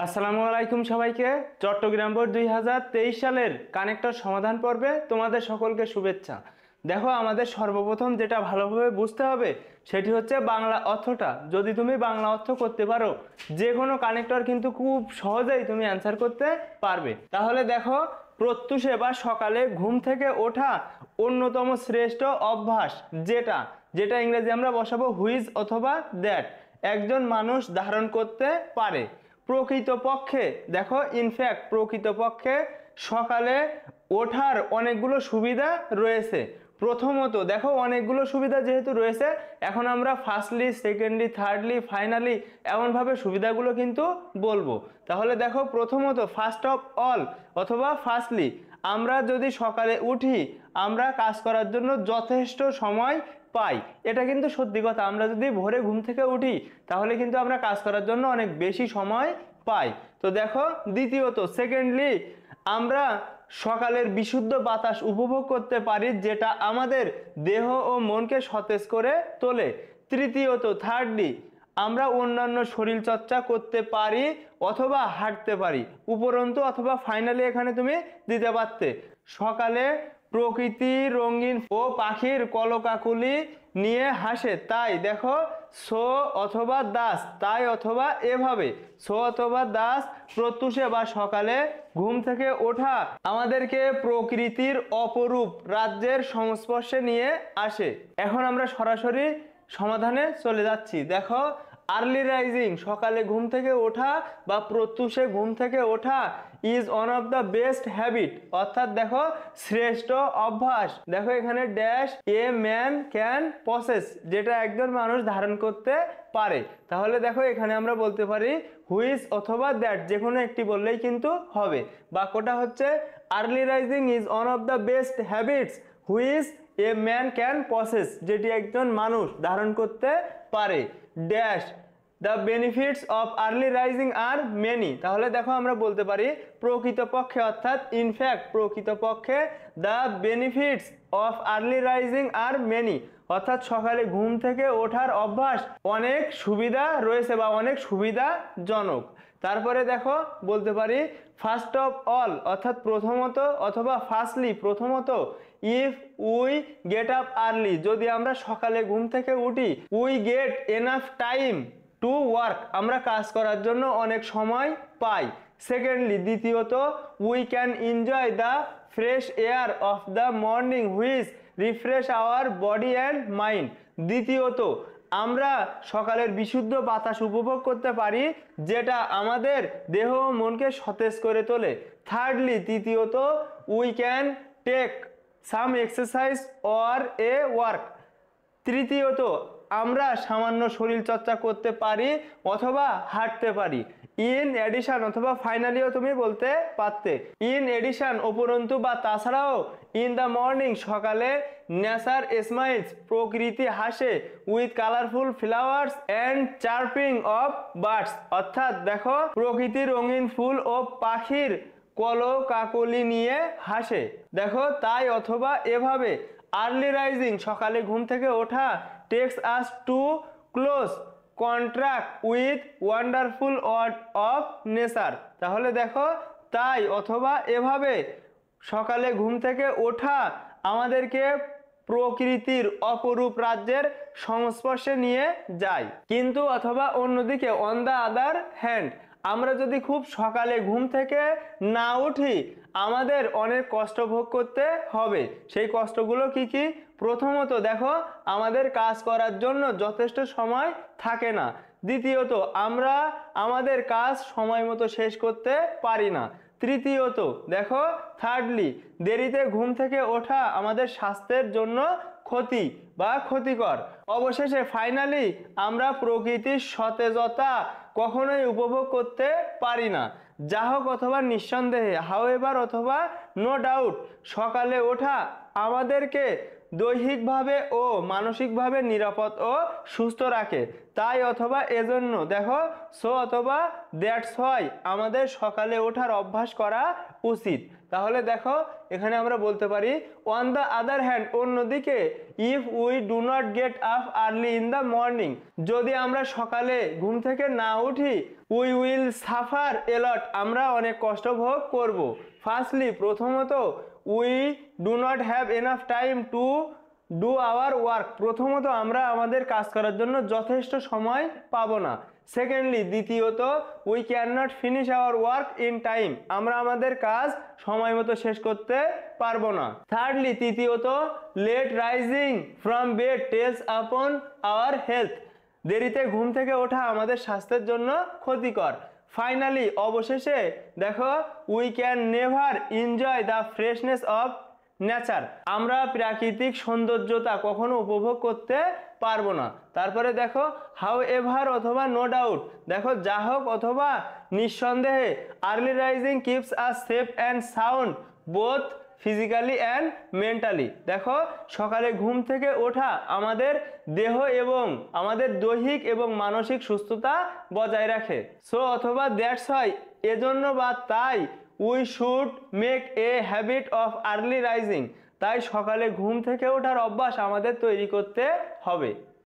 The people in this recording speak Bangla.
আসসালামু আলাইকুম সবাইকে। চট্টগ্রাম বোর্ড 2023 সালের কানেক্টর সমাধান পর্বে তোমাদের সকলকে শুভেচ্ছা। দেখো, আমাদের সর্বপ্রথম যেটা ভালোভাবে বুঝতে হবে সেটি হচ্ছে বাংলা অর্থটা। যদি তুমি বাংলা অর্থ করতে পারো, যে কোনো কানেক্টর কিন্তু খুব সহজেই তুমি অ্যান্সার করতে পারবে। তাহলে দেখো, প্রত্যুষে বা সকালে ঘুম থেকে ওঠা অন্যতম শ্রেষ্ঠ অভ্যাস যেটা যেটা ইংরেজি আমরা বসাবো হুইজ অথবা দ্যাট একজন মানুষ ধারণ করতে পারে। প্রকৃতপক্ষে দেখো, ইনফ্যাক্ট প্রকৃতপক্ষে সকালে ওঠার অনেকগুলো সুবিধা রয়েছে। প্রথমত দেখো, অনেকগুলো সুবিধা যেহেতু রয়েছে, এখন আমরা ফার্স্টলি, সেকেন্ডলি, থার্ডলি, ফাইনালি এমনভাবে সুবিধাগুলো কিন্তু বলবো। তাহলে দেখো, প্রথমত ফার্স্ট অফ অল অথবা ফার্স্টলি, আমরা যদি সকালে উঠি আমরা কাজ করার জন্য যথেষ্ট সময় পাই। এটা কিন্তু সত্যি কথা। আমরা যদি ভোরে ঘুম থেকে উঠি তাহলে কিন্তু আমরা কাজ করার জন্য অনেক বেশি সময় পাই। তো দেখো, দ্বিতীয়ত সেকেন্ডলি, আমরা সকালের বিশুদ্ধ বাতাস উপভোগ করতে পারি, যেটা আমাদের দেহ ও মনকে সতেজ করে তোলে। তৃতীয়ত থার্ডলি, আমরা অন্যান্য শরীর চর্চা করতে পারি অথবা হাঁটতে পারি। উপরন্তু অথবা ফাইনালি এখানে তুমি দিতে পারতে সকালে প্রকৃতি রঙিন ও পাখির কলকাকলি নিয়ে হাসে, তাই দেখো সো অথবা দাস, তাই অথবা এভাবে সো অথবা দাস প্রত্যুষে বা সকালে ঘুম থেকে ওঠা আমাদেরকে প্রকৃতির অপরূপ রাজ্যের সংস্পর্শে নিয়ে আসে। এখন আমরা সরাসরি সমাধানে চলে যাচ্ছি। দেখো, আর্লি রাইজিং সকালে ঘুম থেকে ওঠা বা প্রত্যুষে ঘুম থেকে ওঠা is one of the best habit, অর্থাৎ দেখো শ্রেষ্ঠ অভ্যাস। দেখো এখানে dash a man can possess, যেটা একজন মানুষ ধারণ করতে পারে। তাহলে দেখো, এখানে আমরা বলতে পারি হুইচ অথবা দ্যাট, যে কোনো একটি বললেই কিন্তু হবে। বাক্যটা হচ্ছে early rising is one of the best habits which a man can possess, যেটি একজন মানুষ ধারণ করতে পারে। Dash the benefits of early rising are many. তাহলে দেখো, আমরা বলতে পারি প্রকৃতপক্ষে, অর্থাৎ ইনফ্যাক্ট প্রকৃতপক্ষে the benefits of early rising are many, অর্থাৎ সকালে ঘুম থেকে ওঠার অভ্যাস অনেক সুবিধা রয়েছে বা অনেক সুবিধাজনক। তারপরে দেখো, বলতে পারি ফার্স্ট অফ অল, অর্থাৎ প্রথমত অথবা ফার্স্টলি প্রথমত, if we get up early, যদি আমরা সকালে ঘুম থেকে উঠি, we get enough time to work, আমরা কাজ করার জন্য অনেক সময় পাই। সেকেন্ডলি দ্বিতীয়ত, we can enjoy the fresh air of the morning which refresh our body and mind. দ্বিতীয়ত, আমরা সকালের বিশুদ্ধ বাতাস উপভোগ করতে পারি, যেটা আমাদের দেহ ও মনকে সতেজ করে তোলে। থার্ডলি তৃতীয়ত, we can take some exercise or a work. তৃতীয়ত, আমরা সামান্য শরীর চর্চা করতে পারি অথবা হাঁটতে পারি। ইন এডিশন অথবা ফাইনালিও তুমি বলতে পারতে। ইন এডিশন উপরন্তু বা তাছাড়াও, ইন দ্য মর্নিং সকালে, নেচার স্মাইলস প্রকৃতি হাসে, with colourful flowers and chirping of birds, অর্থাৎ দেখো প্রকৃতি রঙিন ফুল ও পাখির কলকাকলি নিয়ে হাসে। দেখো, তাই অথবা এভাবে আর্লি রাইজিং সকালে ঘুম থেকে ওঠা takes us to close contract with wonderful world of nature. তাহলে দেখো, তাই অথবা এভাবে সকালে ঘুম থেকে ওঠা আমাদেরকে প্রকৃতির অপরূপ রাজ্যের সংস্পর্শে নিয়ে যায়। কিন্তু অথবা অন্যদিকে, অন দ্য আদার হ্যান্ড, আমরা যদি খুব সকালে ঘুম থেকে না উঠি আমাদের অনেক কষ্ট ভোগ করতে হবে। সেই কষ্টগুলো কি কি? প্রথমত দেখো, আমাদের কাজ করার জন্য যথেষ্ট সময় থাকে না। দ্বিতীয়ত, আমরা আমাদের কাজ সময় মতো শেষ করতে পারি না। তৃতীয়ত দেখো, থার্ডলি, দেরিতে ঘুম থেকে ওঠা আমাদের স্বাস্থ্যের জন্য ক্ষতি বা ক্ষতিকর। অবশেষে ফাইনালি, আমরা প্রকৃতির সতেজতা কখনোই উপভোগ করতে পারি না। যা হোক অথবা নিঃসন্দেহে, হাউএভার অথবা নো ডাউট, সকালে ওঠা আমাদেরকে দৈহিকভাবে ও মানসিকভাবে নিরাপদ ও সুস্থ রাখে। তাই অথবা এজন্য দেখো, সো অথবা দ্যাটস হোয়াই আমাদের সকালে ওঠার অভ্যাস করা উচিত। তাহলে দেখো এখানে আমরা বলতে পারি অন দ্য আদার হ্যান্ড, অন্যদিকে if we do not get up early in the morning, যদি আমরা সকালে ঘুম থেকে না উঠি, উই উইল সাফার এলট, আমরা অনেক কষ্ট ভোগ করব। ফার্স্টলি, প্রথমত, we do not have enough time to do our work, প্রথমত আমরা আমাদের কাজ করার জন্য যথেষ্ট সময় পাবো না। সেকেন্ডলি, দ্বিতীয়ত, we can not finish our work in time, আমরা আমাদের কাজ সময় মতো শেষ করতে পারবো না। থার্ডলি, তৃতীয়ত, late rising from bed tells upon our health, দেরিতে ঘুম থেকে ওঠা আমাদের স্বাস্থ্যের জন্য ক্ষতিকর। ফাইনালি, অবশেষে দেখো, we can never enjoy the freshness of nature, আমরা প্রাকৃতিক সৌন্দর্যতা কখনো উপভোগ করতে পারবো না। তারপরে দেখো, হাউ এভার অথবা নো ডাউট, দেখো যা হোক অথবা নিঃসন্দেহে, early rising keeps us safe and sound both physically and mentally, দেখো সকালে ঘুম থেকে ওঠা আমাদের দেহ এবং আমাদের দৈহিক এবং মানসিক সুস্থতা বজায় রাখে। সো অথবা দ্যাটস হোয়াই, এজন্য বা তাই, we should make a habit of early rising, তাই সকালে ঘুম থেকে ওঠার অভ্যাস আমাদের তৈরি করতে হবে।